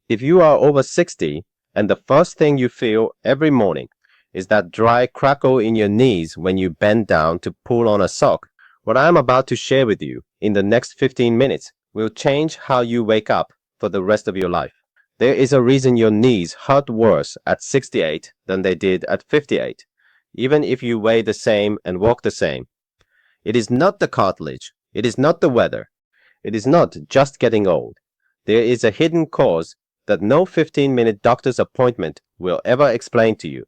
If you are over 60 and the first thing you feel every morning is that dry crackle in your knees when you bend down to pull on a sock, what I am about to share with you in the next 15 minutes will change how you wake up for the rest of your life. There is a reason your knees hurt worse at 68 than they did at 58, even if you weigh the same and walk the same. It is not the cartilage, it is not the weather, it is not just getting old. There is a hidden cause that no 15-minute doctor's appointment will ever explain to you.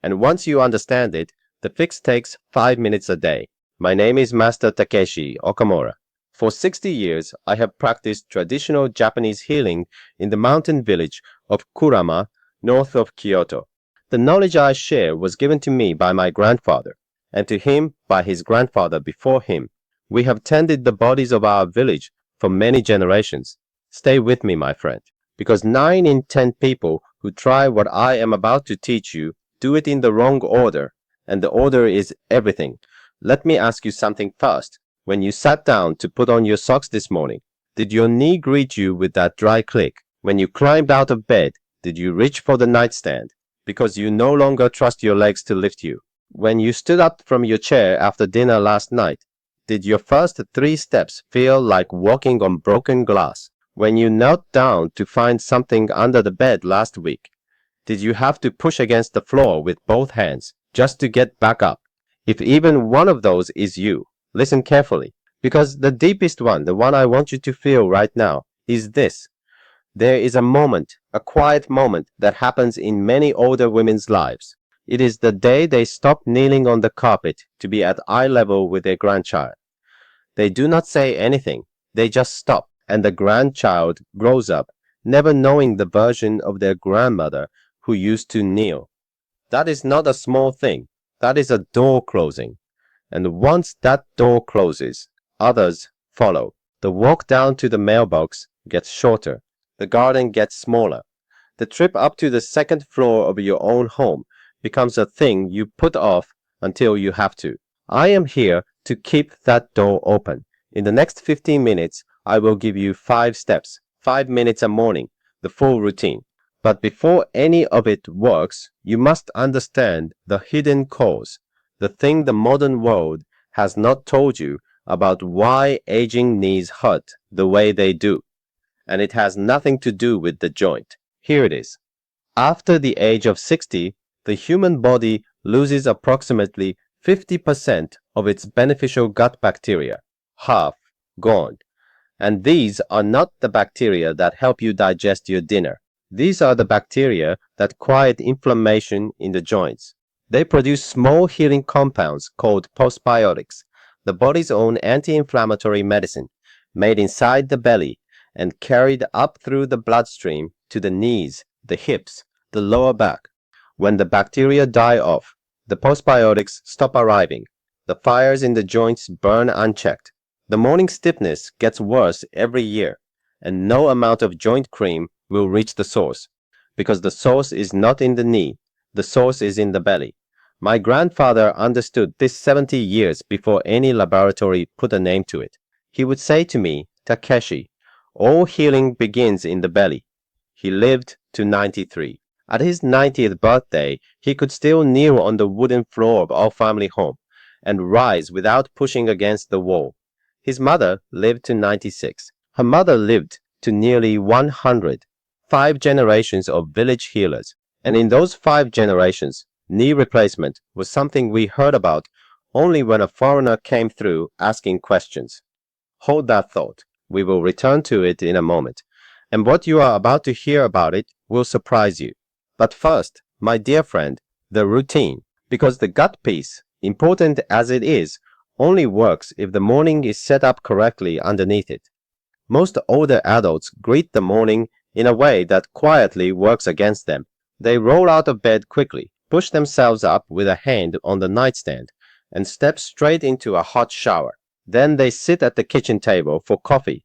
And once you understand it, the fix takes 5 minutes a day. My name is Master Takeshi Okamura. For 60 years, I have practiced traditional Japanese healing in the mountain village of Kurama, north of Kyoto. The knowledge I share was given to me by my grandfather, and to him by his grandfather before him. We have tended the bodies of our village for many generations. Stay with me, my friend, because 9 in 10 people who try what I am about to teach you do it in the wrong order, and the order is everything. Let me ask you something first. When you sat down to put on your socks this morning, did your knee greet you with that dry click? When you climbed out of bed, did you reach for the nightstand because you no longer trust your legs to lift you? When you stood up from your chair after dinner last night, did your first 3 steps feel like walking on broken glass? When you knelt down to find something under the bed last week, did you have to push against the floor with both hands just to get back up? If even one of those is you, listen carefully, because the deepest one, the one I want you to feel right now, is this. There is a moment, a quiet moment that happens in many older women's lives. It is the day they stop kneeling on the carpet to be at eye level with their grandchild. They do not say anything, they just stop, and the grandchild grows up, never knowing the version of their grandmother who used to kneel. That is not a small thing, that is a door closing. And once that door closes, others follow. The walk down to the mailbox gets shorter. The garden gets smaller. The trip up to the 2nd floor of your own home becomes a thing you put off until you have to. I am here to keep that door open. In the next 15 minutes, I will give you 5 steps, 5 minutes a morning, the full routine. But before any of it works, you must understand the hidden cause. The thing the modern world has not told you about why aging knees hurt the way they do. And it has nothing to do with the joint. Here it is. After the age of 60, the human body loses approximately 50% of its beneficial gut bacteria. Half gone. And these are not the bacteria that help you digest your dinner. These are the bacteria that quiet inflammation in the joints. They produce small healing compounds called postbiotics, the body's own anti-inflammatory medicine, made inside the belly and carried up through the bloodstream to the knees, the hips, the lower back. When the bacteria die off, the postbiotics stop arriving. The fires in the joints burn unchecked. The morning stiffness gets worse every year, and no amount of joint cream will reach the source, because the source is not in the knee, the source is in the belly. My grandfather understood this 70 years before any laboratory put a name to it. He would say to me, Takeshi, all healing begins in the belly. He lived to 93. At his 90th birthday, he could still kneel on the wooden floor of our family home and rise without pushing against the wall. His mother lived to 96. Her mother lived to nearly 100. 5 generations of village healers. And in those 5 generations, knee replacement was something we heard about only when a foreigner came through asking questions. Hold that thought. We will return to it in a moment. And what you are about to hear about it will surprise you. But first, my dear friend, the routine. Because the gut piece, important as it is, only works if the morning is set up correctly underneath it. Most older adults greet the morning in a way that quietly works against them. They roll out of bed quickly, push themselves up with a hand on the nightstand, and step straight into a hot shower. Then they sit at the kitchen table for coffee,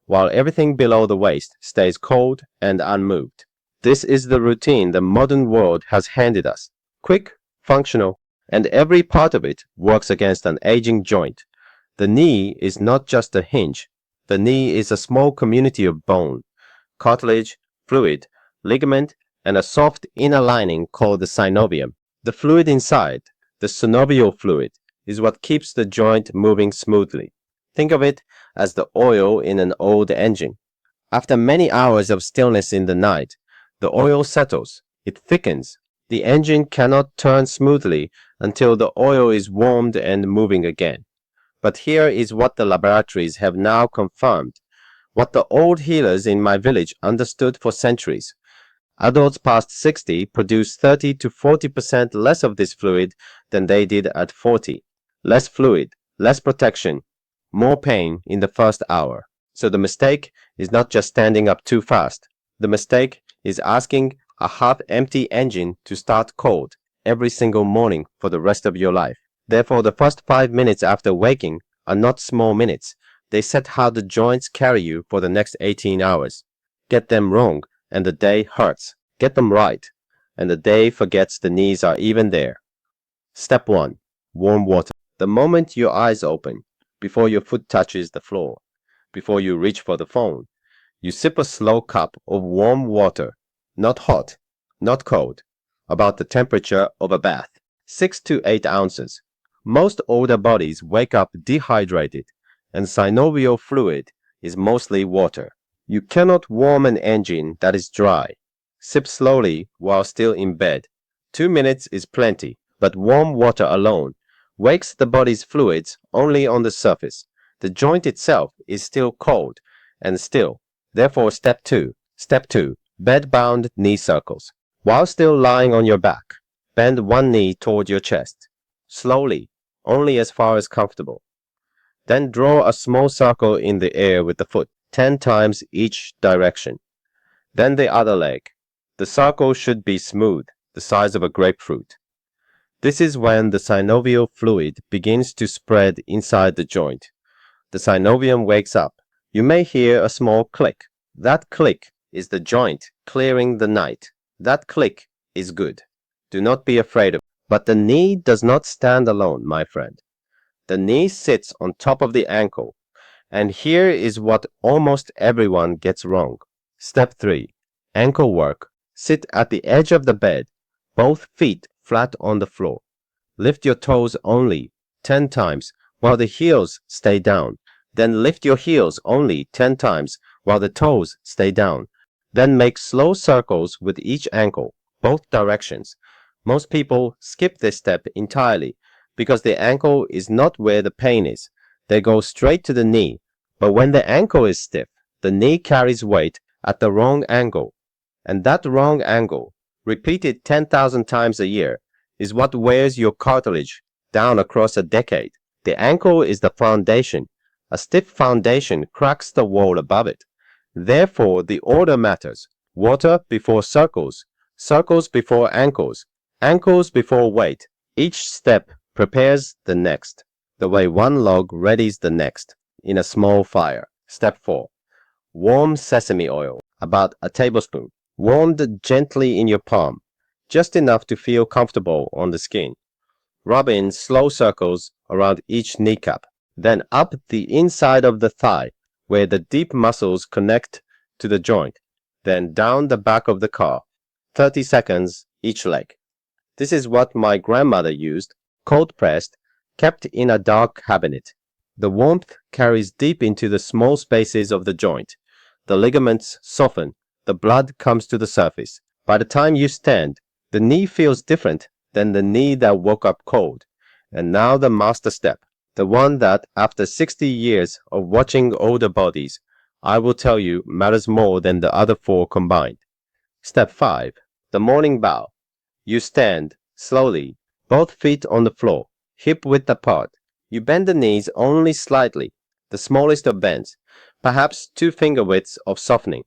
while everything below the waist stays cold and unmoved. This is the routine the modern world has handed us. Quick, functional, and every part of it works against an aging joint. The knee is not just a hinge. The knee is a small community of bone, cartilage, fluid, ligament, and a soft inner lining called the synovium. The fluid inside, the synovial fluid, is what keeps the joint moving smoothly. Think of it as the oil in an old engine. After many hours of stillness in the night, the oil settles, it thickens. The engine cannot turn smoothly until the oil is warmed and moving again. But here is what the laboratories have now confirmed, what the old healers in my village understood for centuries. Adults past 60 produce 30 to 40% less of this fluid than they did at 40. Less fluid, less protection, more pain in the first hour. So the mistake is not just standing up too fast. The mistake is asking a half-empty engine to start cold every single morning for the rest of your life. Therefore, the first 5 minutes after waking are not small minutes. They set how the joints carry you for the next 18 hours. Get them wrong, and the day hurts. Get them right, and the day forgets the knees are even there. Step 1. Warm water. The moment your eyes open, before your foot touches the floor, before you reach for the phone, you sip a slow cup of warm water, not hot, not cold, about the temperature of a bath, 6 to 8 ounces. Most older bodies wake up dehydrated, and synovial fluid is mostly water. You cannot warm an engine that is dry. Sip slowly while still in bed. 2 minutes is plenty, but warm water alone wakes the body's fluids only on the surface. The joint itself is still cold and still. Therefore, step 2, bed-bound knee circles. While still lying on your back, bend one knee toward your chest. Slowly, only as far as comfortable. Then draw a small circle in the air with the foot, 10 times each direction. Then the other leg. The circle should be smooth, the size of a grapefruit. This is when the synovial fluid begins to spread inside the joint. The synovium wakes up. You may hear a small click. That click is the joint clearing the night. That click is good. Do not be afraid of it. But the knee does not stand alone, my friend. The knee sits on top of the ankle. And here is what almost everyone gets wrong. Step 3. Ankle work. Sit at the edge of the bed, both feet flat on the floor. Lift your toes only 10 times while the heels stay down. Then lift your heels only 10 times while the toes stay down. Then make slow circles with each ankle, both directions. Most people skip this step entirely because the ankle is not where the pain is. They go straight to the knee. But when the ankle is stiff, the knee carries weight at the wrong angle. And that wrong angle, repeated 10,000 times a year, is what wears your cartilage down across a decade. The ankle is the foundation. A stiff foundation cracks the wall above it. Therefore, the order matters. Water before circles, circles before ankles, ankles before weight. Each step prepares the next, the way one log readies the next in a small fire. Step 4. Warm sesame oil, about a tablespoon, warmed gently in your palm, just enough to feel comfortable on the skin. Rub in slow circles around each kneecap, then up the inside of the thigh where the deep muscles connect to the joint, then down the back of the calf, 30 seconds each leg. This is what my grandmother used, cold pressed, kept in a dark cabinet. The warmth carries deep into the small spaces of the joint. The ligaments soften, the blood comes to the surface. By the time you stand, the knee feels different than the knee that woke up cold. And now the master step, the one that, after 60 years of watching older bodies, I will tell you matters more than the other 4 combined. Step 5. The morning bow. You stand, slowly, both feet on the floor, hip width apart. You bend the knees only slightly, the smallest of bends, perhaps 2 finger widths of softening.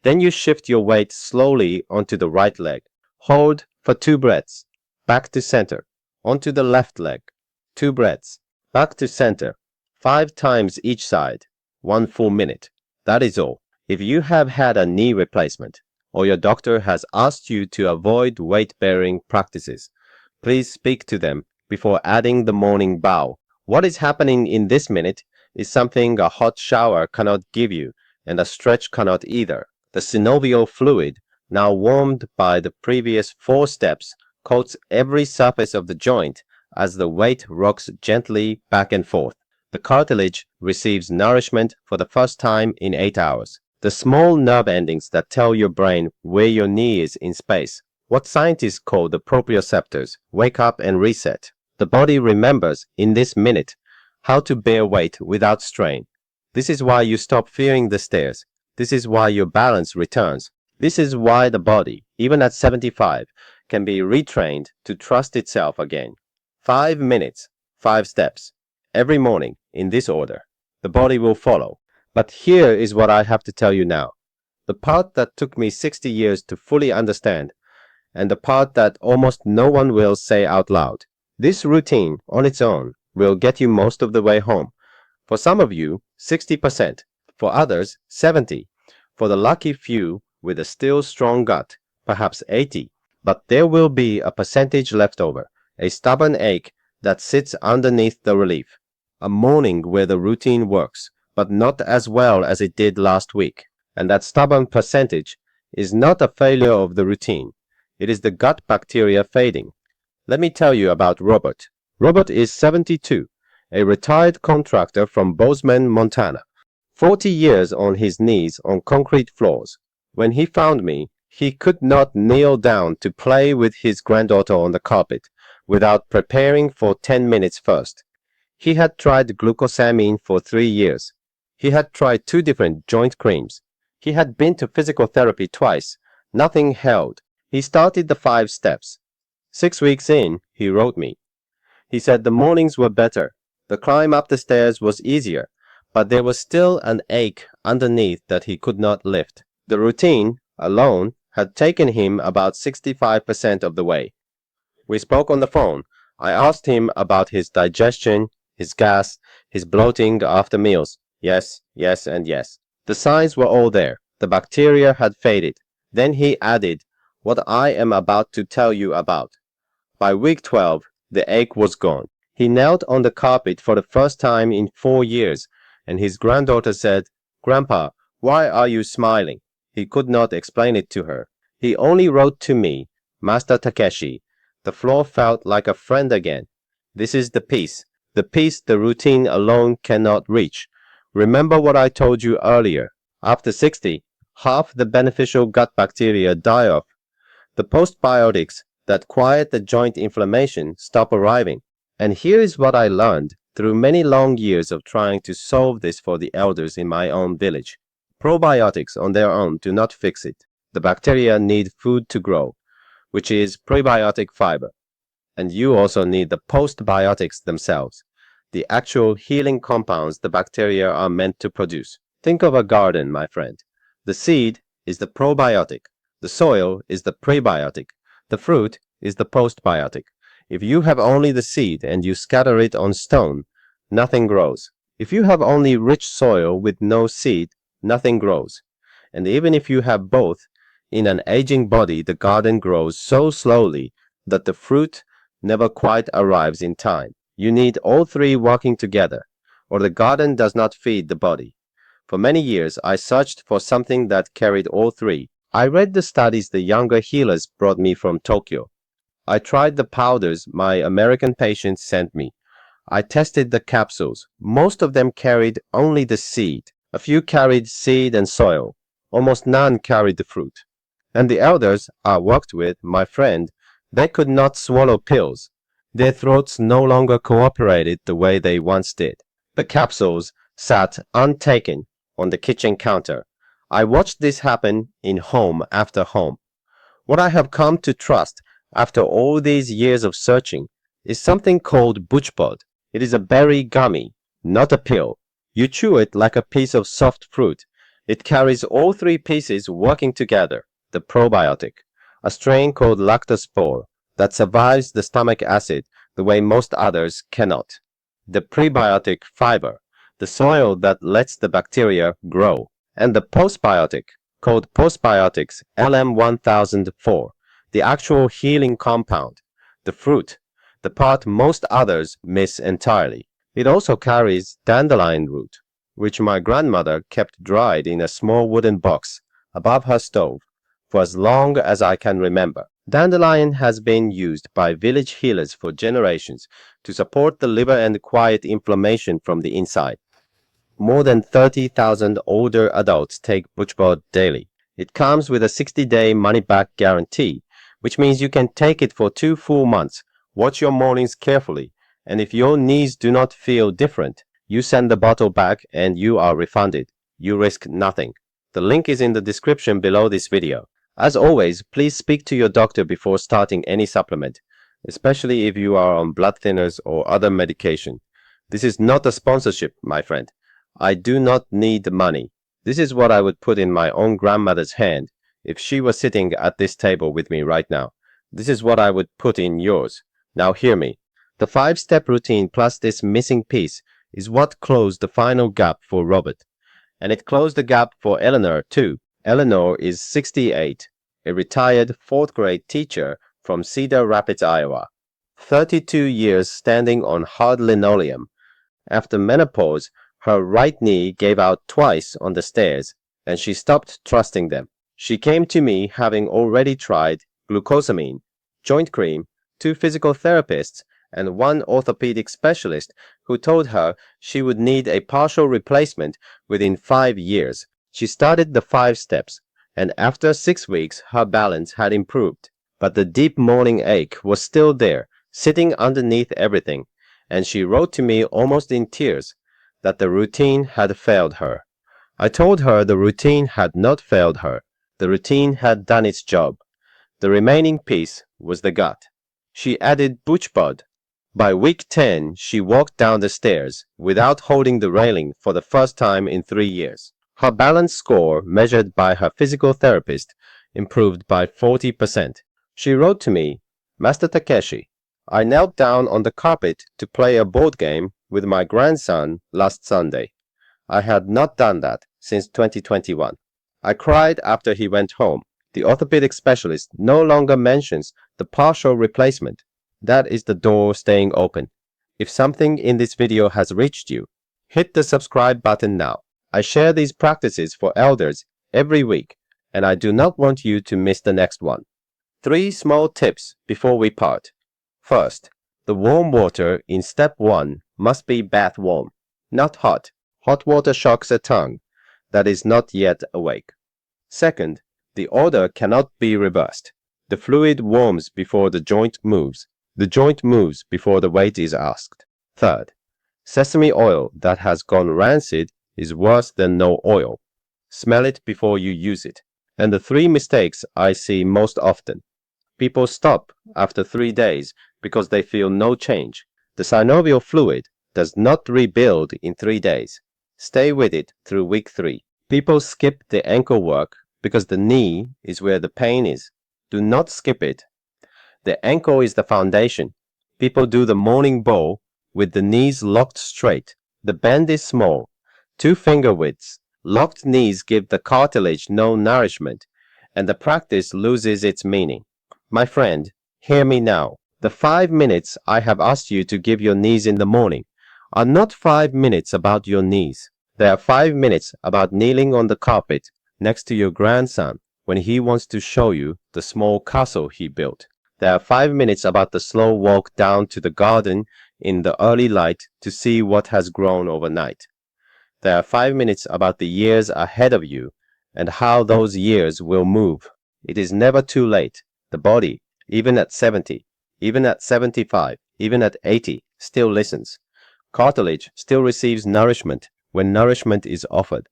Then you shift your weight slowly onto the right leg. Hold for 2 breaths. Back to center. Onto the left leg. 2 breaths. Back to center. 5 times each side. 1 full minute. That is all. If you have had a knee replacement, or your doctor has asked you to avoid weight-bearing practices, please speak to them before adding the morning bow. What is happening in this minute is something a hot shower cannot give you, and a stretch cannot either. The synovial fluid, now warmed by the previous 4 steps, coats every surface of the joint as the weight rocks gently back and forth. The cartilage receives nourishment for the first time in 8 hours. The small nerve endings that tell your brain where your knee is in space, what scientists call the proprioceptors, wake up and reset. The body remembers in this minute how to bear weight without strain. This is why you stop fearing the stairs. This is why your balance returns. This is why the body, even at 75, can be retrained to trust itself again. 5 minutes, 5 steps. Every morning, in this order. The body will follow. But here is what I have to tell you now. The part that took me 60 years to fully understand, and the part that almost no one will say out loud. This routine, on its own, will get you most of the way home. For some of you, 60%. For others, 70%. For the lucky few with a still strong gut, perhaps 80%. But there will be a percentage left over, a stubborn ache that sits underneath the relief. A morning where the routine works, but not as well as it did last week. And that stubborn percentage is not a failure of the routine. It is the gut bacteria fading. Let me tell you about Robert. Robert is 72, a retired contractor from Bozeman, Montana. 40 years on his knees on concrete floors. When he found me, he could not kneel down to play with his granddaughter on the carpet without preparing for 10 minutes first. He had tried glucosamine for 3 years. He had tried 2 different joint creams. He had been to physical therapy twice. Nothing held. He started the 5 steps. 6 weeks in, he wrote me. He said the mornings were better. The climb up the stairs was easier, but there was still an ache underneath that he could not lift. The routine, alone, had taken him about 65% of the way. We spoke on the phone. I asked him about his digestion, his gas, his bloating after meals. Yes, yes, and yes. The signs were all there. The bacteria had faded. Then he added what I am about to tell you about. By week 12, the ache was gone. He knelt on the carpet for the first time in 4 years, and his granddaughter said, "Grandpa, why are you smiling?" He could not explain it to her. He only wrote to me, "Master Takeshi, the floor felt like a friend again. This is the peace the routine alone cannot reach. Remember what I told you earlier. After 60, half the beneficial gut bacteria die off. The postbiotics that quiet the joint inflammation stop arriving. And here is what I learned through many long years of trying to solve this for the elders in my own village. Probiotics on their own do not fix it. The bacteria need food to grow, which is prebiotic fiber. And you also need the postbiotics themselves, the actual healing compounds the bacteria are meant to produce. Think of a garden, my friend. The seed is the probiotic. The soil is the prebiotic. The fruit is the postbiotic. If you have only the seed and you scatter it on stone, nothing grows. If you have only rich soil with no seed, nothing grows. And even if you have both, in an aging body the garden grows so slowly that the fruit never quite arrives in time. You need all 3 working together, or the garden does not feed the body. For many years I searched for something that carried all 3. I read the studies the younger healers brought me from Tokyo. I tried the powders my American patients sent me. I tested the capsules. Most of them carried only the seed. A few carried seed and soil. Almost none carried the fruit. And the elders I worked with, my friend, they could not swallow pills. Their throats no longer cooperated the way they once did. The capsules sat untaken on the kitchen counter. I watched this happen in home after home. What I have come to trust after all these years of searching is something called BoochBod. It is a berry gummy, not a pill. You chew it like a piece of soft fruit. It carries all 3 pieces working together. The probiotic, a strain called lactospore that survives the stomach acid the way most others cannot. The prebiotic fiber, the soil that lets the bacteria grow. And the postbiotic, called postbiotics LM1004, the actual healing compound. The fruit, the part most others miss entirely. It also carries dandelion root, which my grandmother kept dried in a small wooden box above her stove for as long as I can remember. Dandelion has been used by village healers for generations to support the liver and quiet inflammation from the inside. More than 30,000 older adults take BoochBod daily. It comes with a 60-day money-back guarantee, which means you can take it for 2 full months. Watch your mornings carefully, and if your knees do not feel different, you send the bottle back and you are refunded. You risk nothing. The link is in the description below this video. As always, please speak to your doctor before starting any supplement, especially if you are on blood thinners or other medication. This is not a sponsorship, my friend. I do not need the money. This is what I would put in my own grandmother's hand if she was sitting at this table with me right now. This is what I would put in yours. Now hear me. The 5-step routine plus this missing piece is what closed the final gap for Robert. And it closed the gap for Eleanor too. Eleanor is 68, a retired 4th grade teacher from Cedar Rapids, Iowa. 32 years standing on hard linoleum. After menopause, her right knee gave out twice on the stairs, and she stopped trusting them. She came to me having already tried glucosamine, joint cream, 2 physical therapists, and 1 orthopedic specialist who told her she would need a partial replacement within 5 years. She started the 5 steps, and after 6 weeks her balance had improved. But the deep morning ache was still there, sitting underneath everything, and she wrote to me almost in tears that the routine had failed her. I told her the routine had not failed her. The routine had done its job. The remaining piece was the gut. She added BoochBod. By week 10, she walked down the stairs without holding the railing for the first time in 3 years. Her balance score, measured by her physical therapist, improved by 40%. She wrote to me, Master Takeshi, I knelt down on the carpet to play a board game with my grandson last Sunday. I had not done that since 2021. I cried after he went home. The orthopedic specialist no longer mentions the partial replacement. That is the door staying open. If something in this video has reached you, hit the subscribe button now. I share these practices for elders every week, and I do not want you to miss the next one. 3 small tips before we part. First, the warm water in step 1 must be bath warm, not hot. Hot water shocks a tongue that is not yet awake. Second, the order cannot be reversed. The fluid warms before the joint moves. The joint moves before the weight is asked. Third, sesame oil that has gone rancid is worse than no oil. Smell it before you use it. And the 3 mistakes I see most often. People stop after 3 days because they feel no change. The synovial fluid does not rebuild in 3 days. Stay with it through week 3. People skip the ankle work because the knee is where the pain is. Do not skip it. The ankle is the foundation. People do the morning bow with the knees locked straight. The bend is small, 2 finger widths. Locked knees give the cartilage no nourishment, and the practice loses its meaning. My friend, hear me now. The 5 minutes I have asked you to give your knees in the morning are not 5 minutes about your knees. They are 5 minutes about kneeling on the carpet next to your grandson when he wants to show you the small castle he built. There are 5 minutes about the slow walk down to the garden in the early light to see what has grown overnight. There are 5 minutes about the years ahead of you and how those years will move. It is never too late. The body, even at 70, even at 75, even at 80, still listens. Cartilage still receives nourishment when nourishment is offered.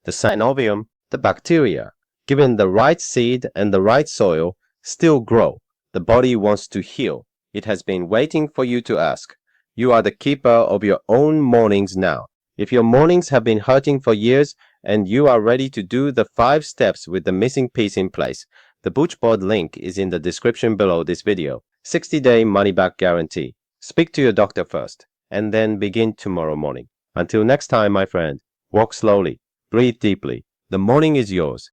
The synovium, the bacteria, given the right seed and the right soil, still grow. The body wants to heal. It has been waiting for you to ask. You are the keeper of your own mornings now. If your mornings have been hurting for years and you are ready to do the 5 steps with the missing piece in place, the BoochBod link is in the description below this video. 60-day money-back guarantee. Speak to your doctor first, and then begin tomorrow morning. Until next time, my friend, walk slowly, breathe deeply. The morning is yours.